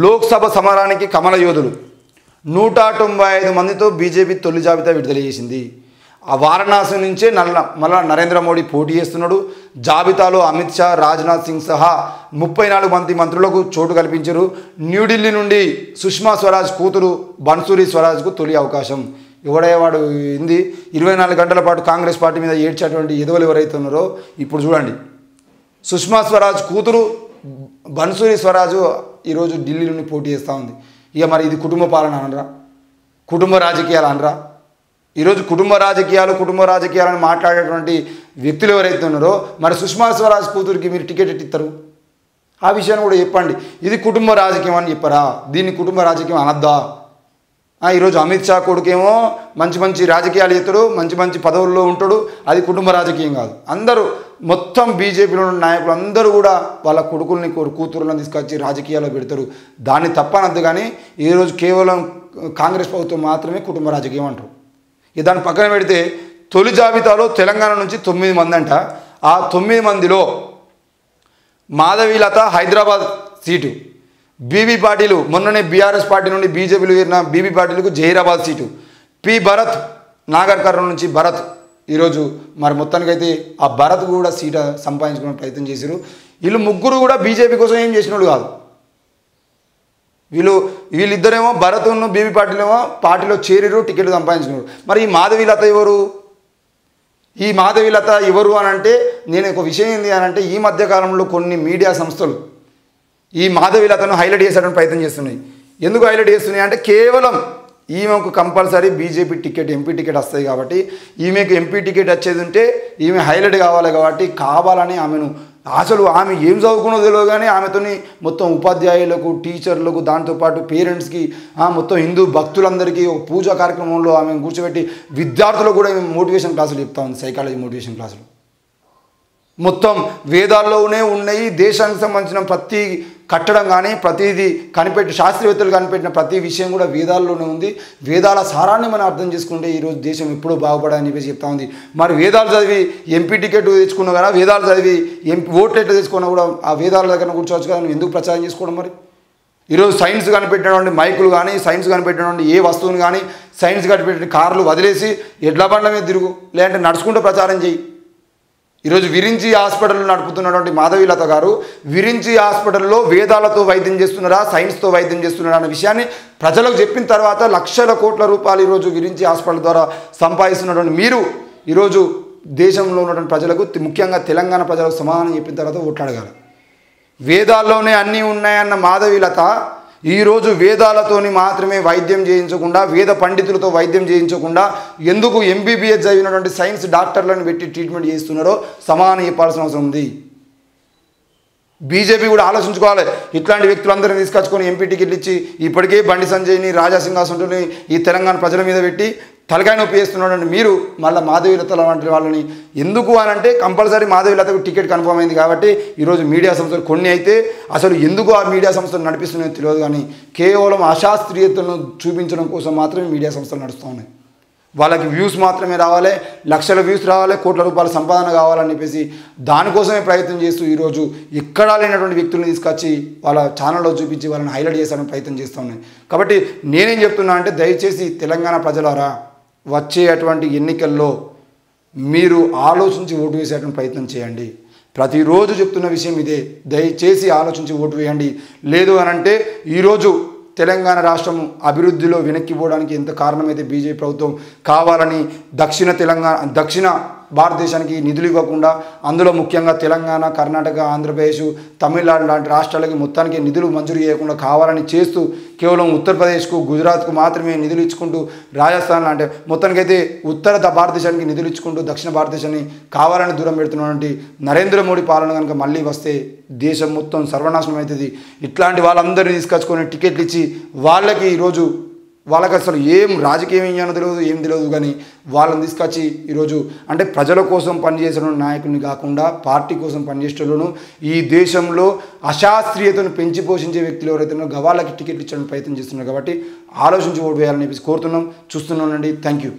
లోక్సభ సమరానికి కమల యోధులు 195 మందితో బీజేపీ తొలి జాబితా విడుదల చేసింది. ఆ వారణాసి నుంచే మళ్ళా నరేంద్ర మోడీ పోటీ చేస్తున్నాడు. జాబితాలో అమిత్ షా, రాజ్నాథ్ సింగ్ సహా 34 మంది మంత్రులకు చోటు కల్పించారు. న్యూఢిల్లీ నుండి సుష్మా స్వరాజ్ కూతురు బన్సూరి స్వరాజ్కు తొలి అవకాశం. ఎవడేవాడు ఇంది 24 గంటల పాటు కాంగ్రెస్ పార్టీ మీద ఏడ్చేటువంటి ఎదవలు ఎవరైతే ఉన్నారో ఇప్పుడు చూడండి. సుష్మా స్వరాజ్ కూతురు బన్సూరి స్వరాజు ఈరోజు ఢిల్లీ నుండి పోటీ చేస్తూ ఉంది. ఇక మరి ఇది కుటుంబ పాలన అనరా, కుటుంబ రాజకీయాలు అనరా? ఈరోజు కుటుంబ రాజకీయాలని మాట్లాడేటువంటి వ్యక్తులు ఎవరైతే ఉన్నారో మరి సుష్మా స్వరాజ్ కూతురికి మీరు టికెట్ ఇస్తారు? ఆ విషయాన్ని కూడా చెప్పండి. ఇది కుటుంబ రాజకీయం అని చెప్పరా? దీన్ని కుటుంబ రాజకీయం అనద్దా? ఈరోజు అమిత్ షా కొడుకేమో మంచి రాజకీయాలు చేస్తాడు, మంచి పదవుల్లో ఉంటాడు, అది కుటుంబ రాజకీయం కాదు. అందరూ మొత్తం బీజేపీలో ఉన్న నాయకులు అందరూ కూడా వాళ్ళ కొడుకుల్ని కూతురులను తీసుకొచ్చి రాజకీయాల్లో పెడతారు. దాన్ని తప్పనద్దు. కానీ ఈరోజు కేవలం కాంగ్రెస్ ప్రభుత్వం మాత్రమే కుటుంబ రాజకీయం అంటారు. దాన్ని పక్కన పెడితే తొలి జాబితాలో తెలంగాణ నుంచి 9 మంది అంట. ఆ 9 మందిలో మాధవీలత హైదరాబాద్ సీటు, బీబీ పాటిల్ మొన్ననే బీఆర్ఎస్ పార్టీ నుండి బీజేపీలో చేరిన బీబీ పాటిల్కు జహీరాబాద్ సీటు, పి భరత్ నాగర్ కర్నూలు నుంచి భరత్ ఈరోజు మరి మొత్తానికైతే ఆ భరత్ కూడా సీట సంపాదించుకునే ప్రయత్నం చేశారు. వీళ్ళు ముగ్గురు కూడా బీజేపీ కోసం ఏం చేసిన వాళ్ళు కాదు. వీళ్ళిద్దరేమో భరత్ను బీబీ పాటిల్ ఏమో పార్టీలో చేరిరు, టికెట్లు సంపాదించుకున్నారు. మరి ఈ మాధవీలత ఎవరు? ఈ మాధవీలత ఎవరు అని అంటే నేను ఒక విషయం ఏంది అని అంటే ఈ మధ్యకాలంలో కొన్ని మీడియా సంస్థలు ఈ మాధవీలతను హైలైట్ చేసేటువంటి ప్రయత్నం చేస్తున్నాయి. ఎందుకు హైలైట్ చేస్తున్నాయి అంటే కేవలం ఈమెకు compulsory BJP ticket, MP ticket వస్తాయి కాబట్టి ఈమెకు ఎంపీ టికెట్ వచ్చేది ఉంటే ఈమె హైలైట్ కావాలి కాబట్టి కావాలని ఆమెను అసలు ఆమె ఏం చదువుకున్నదో తెలియదు కానీ ఆమెతోని మొత్తం ఉపాధ్యాయులకు, టీచర్లకు, దాంతోపాటు పేరెంట్స్కి, మొత్తం హిందూ భక్తులందరికీ ఒక పూజా కార్యక్రమంలో ఆమె కూర్చోబెట్టి విద్యార్థులకు కూడా మోటివేషన్ క్లాసులు చెప్తా ఉంది, సైకాలజీ మోటివేషన్ క్లాసులు. మొత్తం వేదాల్లోనే ఉన్నాయి. దేశానికి సంబంధించిన ప్రతి కట్టడం కానీ ప్రతిదీ శాస్త్రవేత్తలు కనిపెట్టిన ప్రతి విషయం కూడా వేదాల్లోనే ఉంది. వేదాల సారాన్ని మనం అర్థం చేసుకుంటే ఈరోజు దేశం ఎప్పుడూ బాగుపడాలని చెప్పేసి చెప్తా ఉంది. మరి వేదాలు చదివి ఎంపీ టికెట్ తెచ్చుకున్నా కదా, వేదాలు చదివి ఓట్లు ఎట్లా తెచ్చుకున్నా కూడా ఆ వేదాల దగ్గర కూర్చోవచ్చు కదా, నువ్వు ఎందుకు ప్రచారం చేసుకోవడం? మరి ఈరోజు సైన్స్ కనిపెట్టినటువంటి మైకులు కానీ, సైన్స్ కనిపెట్టినటువంటి ఏ వస్తువుని కానీ, సైన్స్ కనిపెట్టిన కార్లు వదిలేసి ఎడ్ల బండ్ల మీద తిరుగు, లేదంటే నడుచుకుంటూ ప్రచారం చేయి. ఈరోజు విరించి హాస్పిటల్ నడుపుతున్నటువంటి మాధవీలత గారు విరించి హాస్పిటల్లో వేదాలతో వైద్యం చేస్తున్నారా, సైన్స్తో వైద్యం చేస్తున్నారా అనే విషయాన్ని ప్రజలకు చెప్పిన తర్వాత లక్షల కోట్ల రూపాయలు ఈరోజు విరించి హాస్పిటల్ ద్వారా సంపాదిస్తున్నటువంటి మీరు ఈరోజు దేశంలో ఉన్నటువంటి ప్రజలకు, ముఖ్యంగా తెలంగాణ ప్రజలకు సమాధానం చెప్పిన తర్వాత ఓట్లు అడగాలి. వేదాల్లోనే అన్నీ ఉన్నాయన్న మాధవీలత ఈరోజు వేదాలతోని మాత్రమే వైద్యం చేయించకుండా, వేద పండితులతో వైద్యం చేయించకుండా ఎందుకు ఎంబీబీఎస్ చదివినటువంటి సైన్స్ డాక్టర్లను పెట్టి ట్రీట్మెంట్ చేస్తున్నారో సమానం చెప్పాల్సిన అవసరం ఉంది. బీజేపీ కూడా ఆలోచించుకోవాలి. ఇట్లాంటి వ్యక్తులందరినీ తీసుకొచ్చుకొని ఎంపీ టికెట్లు ఇచ్చి ఇప్పటికే బండి సంజయ్ని, రాజాసింహాసంటుని ఈ తెలంగాణ ప్రజల మీద పెట్టి తలకాయ నొప్పి చేస్తున్నాడు. మీరు మళ్ళీ మాధవీలత వంటి వాళ్ళని ఎందుకు అని అంటే కంపల్సరీ మాధవీలతకు టికెట్ కన్ఫర్మ్ అయింది కాబట్టి ఈరోజు మీడియా సంస్థలు కొన్ని అయితే అసలు ఎందుకు ఆ మీడియా సంస్థలు నడిపిస్తున్నాయో తెలియదు కానీ కేవలం అశాస్త్రీయతను చూపించడం కోసం మాత్రమే మీడియా సంస్థలు నడుస్తూ ఉన్నాయి. వాళ్ళకి వ్యూస్ మాత్రమే రావాలి, లక్షల వ్యూస్ రావాలి, కోట్ల రూపాయల సంపాదన కావాలని చెప్పేసి దానికోసమే ప్రయత్నం చేస్తూ ఈరోజు ఎక్కడా లేనటువంటి వ్యక్తులను తీసుకొచ్చి వాళ్ళ ఛానల్లో చూపించి వాళ్ళని హైలైట్ చేసాలని ప్రయత్నం చేస్తూ ఉన్నాయి. కాబట్టి నేనేం చెప్తున్నా అంటే దయచేసి తెలంగాణ ప్రజలారా వచ్చే అటువంటి ఎన్నికల్లో మీరు ఆలోచించి ఓటు వేసేటువంటి ప్రయత్నం చేయండి. ప్రతిరోజు చెప్తున్న విషయం ఇదే, దయచేసి ఆలోచించి ఓటు వేయండి. లేదు అనంటే ఈరోజు తెలంగాణ రాష్ట్రం అభివృద్ధిలో వెనక్కిపోవడానికి ఎంత కారణమైతే బీజేపీ ప్రభుత్వం కావాలని దక్షిణ భారతదేశానికి నిధులు ఇవ్వకుండా, అందులో ముఖ్యంగా తెలంగాణ, కర్ణాటక, ఆంధ్రప్రదేశ్, తమిళనాడు లాంటి రాష్ట్రాలకి మొత్తానికి నిధులు మంజూరు చేయకుండా కావాలని చేస్తూ కేవలం ఉత్తరప్రదేశ్కు, గుజరాత్కు మాత్రమే నిధులు ఇచ్చుకుంటూ, రాజస్థాన్ లాంటి మొత్తానికైతే ఉత్తర భారతదేశానికి నిధులు ఇచ్చుకుంటూ దక్షిణ భారతదేశాన్ని కావాలని దూరం పెడుతున్నటువంటి నరేంద్ర మోడీ పాలన కనుక మళ్ళీ వస్తే దేశం మొత్తం సర్వనాశనం అవుతుంది. ఇట్లాంటి వాళ్ళందరినీ తీసుకొచ్చుకొని టికెట్లు ఇచ్చి వాళ్ళకి ఈరోజు వాళ్ళకి అసలు ఏం రాజకీయం ఏమో తెలియదు, ఏం తెలియదు కానీ వాళ్ళని తీసుకొచ్చి ఈరోజు అంటే ప్రజల కోసం పనిచేసిన నాయకుడిని కాకుండా పార్టీ కోసం పనిచేసేటోళ్ళను ఈ దేశంలో అశాస్త్రీయతను పెంచి పోషించే వ్యక్తులు ఎవరైతే ఉన్నారో వాళ్ళకి టికెట్లు ఇచ్చడానికి ప్రయత్నం చేస్తున్నారు. కాబట్టి ఆలోచించి ఓటు వేయాలని చెప్పేసి కోరుతున్నాం. చూస్తున్నానండి. Thank you.